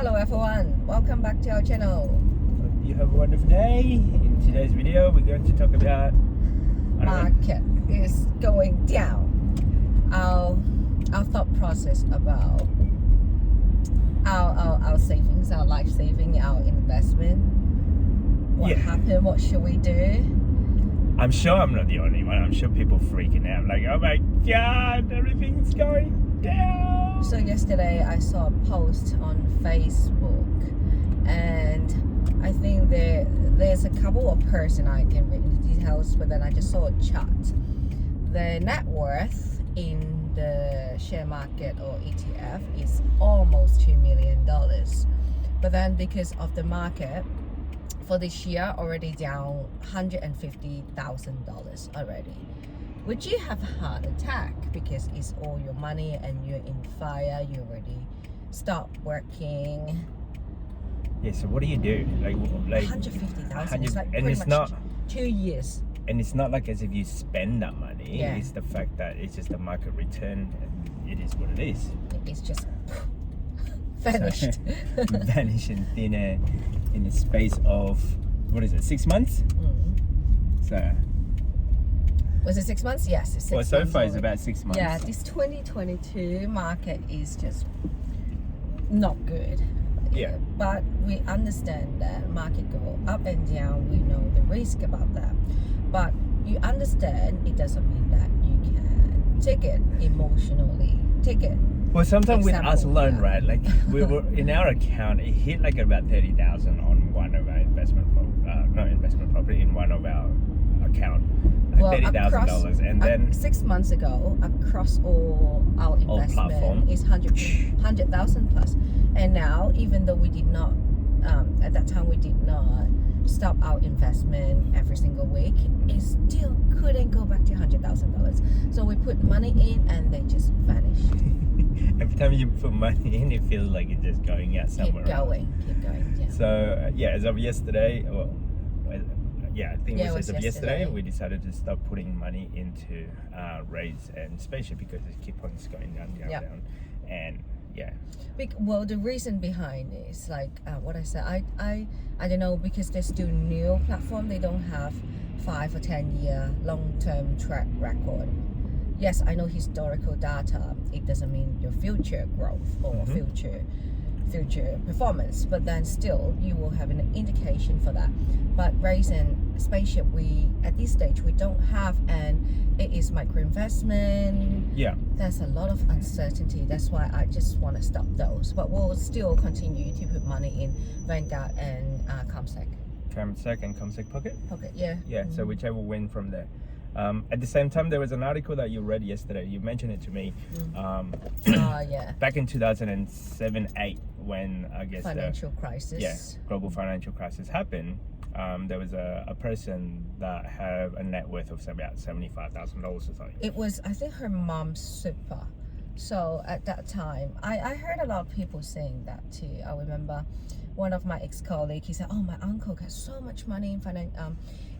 Hello everyone, welcome back to our channel. Hope you have a wonderful day. In today's video, we're going to talk about Market is going down. Our thought process about our savings, our life saving, our investment. What happened? What should we do? I'm sure I'm not the only one. I'm sure people freaking out like, oh my god, everything's going down. So yesterday I saw a post on Facebook, and I think there's a couple of person, I can read the details, but then I just saw a chart. The net worth in the share market or ETF is almost $2 million. But then because of the market for this year already down $150,000 already. Would you have a heart attack because it's all your money and you're in fire, you already stopped working? Yeah, so what do you do? Like 150,000 is like and pretty it's much not 2 years. And it's not like as if you spend that money. Yeah. It's the fact that it's just a market return and it is what it is. It's just vanished. So, vanished in thin air in the space of, what is it, 6 months? So was it 6 months? Yes, it's 6 months. Well, so far it's about 6 months. Yeah, this 2022 market is just not good. Yeah. But we understand that market go up and down. We know the risk about that. But you understand it doesn't mean that you can take it emotionally. Take it. Well, sometimes with us alone, yeah. right? Like we were in our account, it hit like about 30,000 on one of our investment property in one of our account. Like $30,000, and then 6 months ago, across all our investment platform is 100,000 plus. And now, even though we did not, at that time we did not stop our investment every single week, it still couldn't go back to $100,000. So we put money in and they just vanished. Every time you put money in, it feels like it's just going out somewhere. Keep going. Yeah. So yeah, as of yesterday, I think it was as of yesterday, we decided to stop putting money into Raiz and Spaceship because it keeps on going down, and yeah. Well, the reason behind it is like what I said. I don't know, because they're still new platform. They don't have 5 or 10 year long-term track record. Yes, I know historical data. It doesn't mean your future growth or future performance, but then still you will have an indication for that. But Raiz and Spaceship, at this stage we don't have, and it is micro investment. Yeah, there's a lot of uncertainty. That's why I just want to stop those, but we'll still continue to put money in Vanguard and Comsec and Comsec Pocket. So whichever win from there. At the same time, there was an article that you read yesterday. You mentioned it to me. Back in 2007-8, when I guess financial crisis. Global financial crisis happened. There was a person that had a net worth of about $75,000 or something. It was, I think, her mom's super. So at that time, I heard a lot of people saying that too. I remember one of my ex-colleagues, he said, oh, my uncle got so much money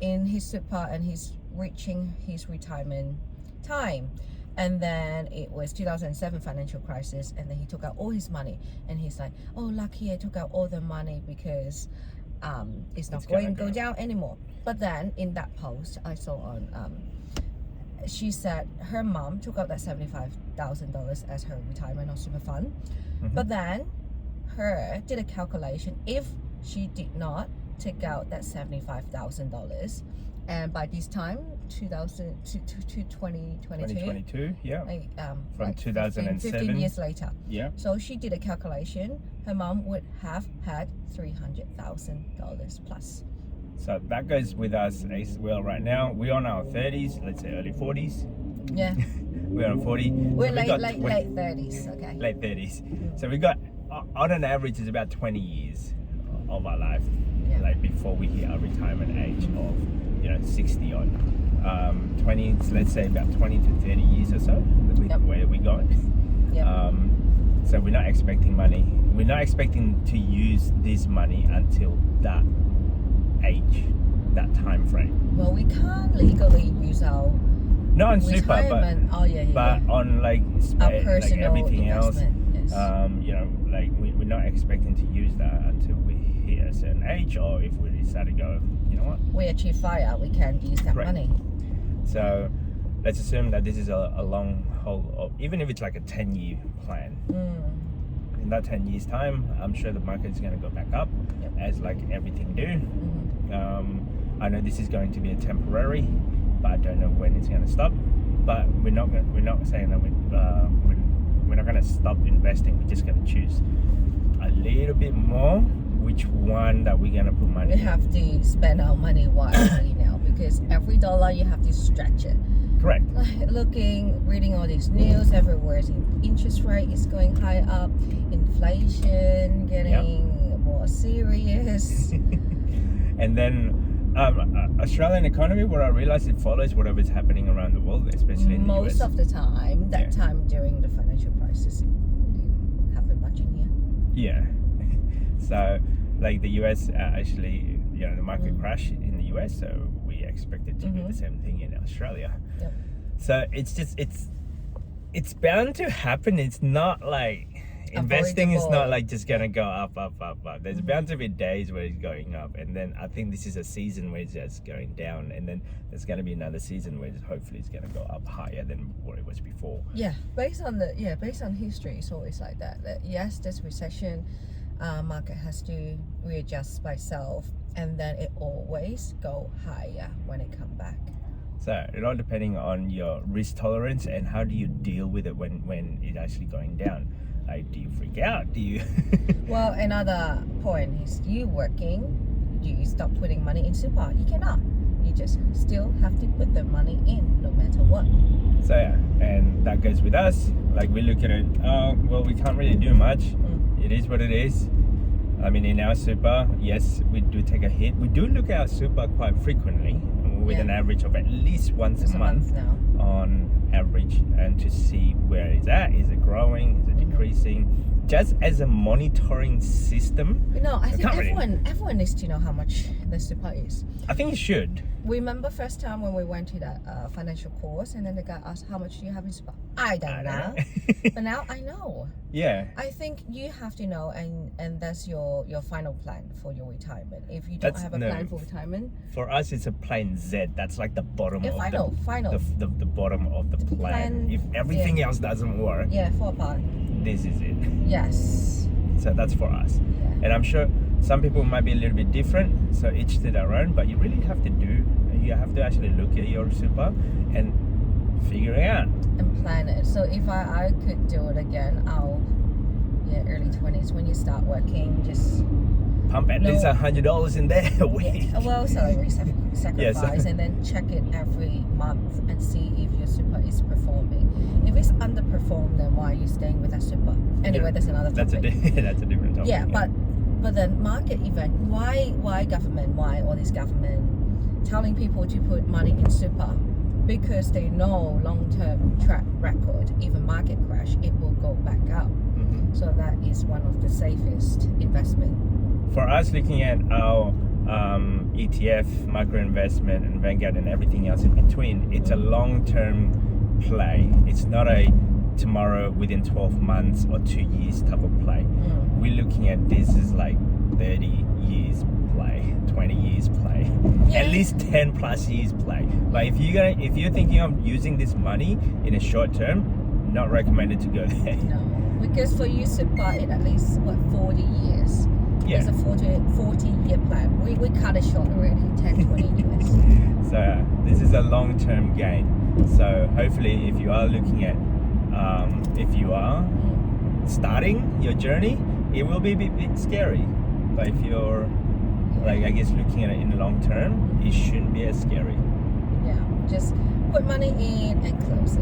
in his super, and he's reaching his retirement time. And then it was 2007 financial crisis, and then he took out all his money, and he's like, oh, lucky I took out all the money because it's not going to go down anymore. But then in that post I saw on she said her mom took out that $75,000 as her retirement or super fund. But then her did a calculation, if she did not take out that $75,000, and by this time 2022, from 2007, 15 years later, so she did a calculation, her mom would have had $300,000 plus. So that goes with us as well. Right now we're on our 30s, let's say early 40s. We're on 40. We're late 30s. Okay, late 30s. So we got on an average is about 20 years of our life, like before we hit our retirement age of 60 odd. 20, let's say about 20 to 30 years or so, where we going. So we're not expecting money. We're not expecting to use this money until that age, that time frame. Well, we can't legally use our not on super, but on like our personal everything else. Yes. You know, like we're not expecting to use that until we hit a certain age, or if we decide to go, you know what, we achieve fire, we can use that Correct. money. So let's assume that this is a long haul, of, even if it's like a 10-year plan. In that 10 years time, I'm sure the market is going to go back up, Yep. as like everything do. I know this is going to be a temporary, but I don't know when it's going to stop. But we're not saying that we're not going to stop investing. We're just going to choose a little bit more which one that we're going to put money We in. have to spend our money wisely now, because every dollar you have to stretch it. Correct. Like reading all these news everywhere, interest rate is going high up, inflation getting more serious. And then Australian economy, what I realized, it follows whatever's happening around the world, especially in the US. Most of the time, that time during the financial crisis, it didn't happen much in here. Yeah. So, like the US actually, you know, the market crashed in the US, so we expect it to do the same thing in Australia. Yep. So it's just it's bound to happen. It's not like investing is not like just gonna go up. There's bound to be days where it's going up, and then I think this is a season where it's just going down, and then there's gonna be another season where hopefully it's gonna go up higher than what it was before. Yeah, based on history, it's always like that. Yes, there's recession, market has to readjust by itself, and then it always go higher when it come back. So it all depending on your risk tolerance and how do you deal with it when it's actually going down. Like, do you freak out? Do you? Well, another point is, you working, do you stop putting money in super? You cannot. You just still have to put the money in no matter what. So yeah, and that goes with us. Like, we look at it, oh well, we can't really do much. It is what it is. I mean, in our super, yes, we do take a hit. We do look at our super quite frequently, with an average of at least once a month now. On average, and to see where it's at. Is it growing? Is it decreasing? Just as a monitoring system. You know, I think everyone needs to know how much the super is. I think you should. Remember first time when we went to that financial course, and then the guy asked, how much do you have in super? I don't know. But now I know. Yeah. I think you have to know, and that's your final plan for your retirement. If you don't have a plan for retirement. For us, it's a plan Z. That's like the bottom of final. The bottom of the plan. If everything else doesn't work, fall apart. This is it. Yes. So that's for us. Yeah. And I'm sure some people might be a little bit different, so each to their own, but you really have to actually look at your super and figure it out. And plan it. So if I could do it again, early 20s, when you start working, just pump at least $100 in there a week. Well, salary sacrifice, and then check it every month and see if your super is performing. If it's underperformed, then why are you staying with that super? Anyway, that's another topic. That's a different topic. Yeah, but then market event, why government, why all this government telling people to put money in super? Because they know long-term track record, even market crash, it will go back up. So that is one of the safest investment. For us, looking at our ETF, micro investment, and Vanguard, and everything else in between, it's a long-term play. It's not a tomorrow, within 12 months or 2 years type of play. We're looking at this as like 30 years play, 20 years play, at least 10 plus years play. But if you're thinking of using this money in a short term, not recommended to go there. No, because for you super, it at least 40 years. Yeah. It's a 40-year plan. We cut it short already, 10, 20 years. So this is a long-term gain. So hopefully, if you are looking at, if you are starting your journey, it will be a bit scary. But if you're, like, I guess, looking at it in the long term, it shouldn't be as scary. Yeah, just put money in and close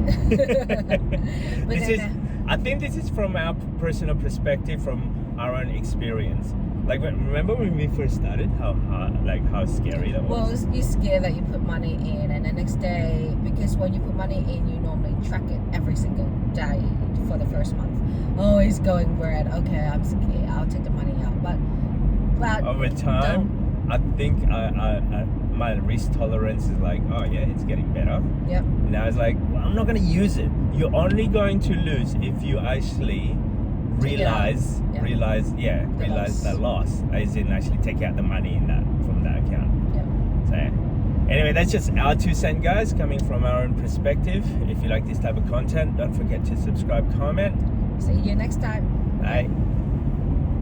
it. I think this is from our personal perspective, from our own experience. Like, remember when we first started, how scary that was? Well, you're scared that you put money in, and the next day, because when you put money in, you normally track it every single day for the first month. Oh, it's going red. Okay, I'm scared. I'll take the money out. But over time, I think my risk tolerance is like, oh yeah, it's getting better. Yep. Now it's like, well, I'm not going to use it. You're only going to lose if you actually realize the loss, as in actually take out the money in that from that account. So anyway, that's just our 2 cents, guys, coming from our own perspective. If you like this type of content, don't forget to subscribe, comment. See you next time. Bye.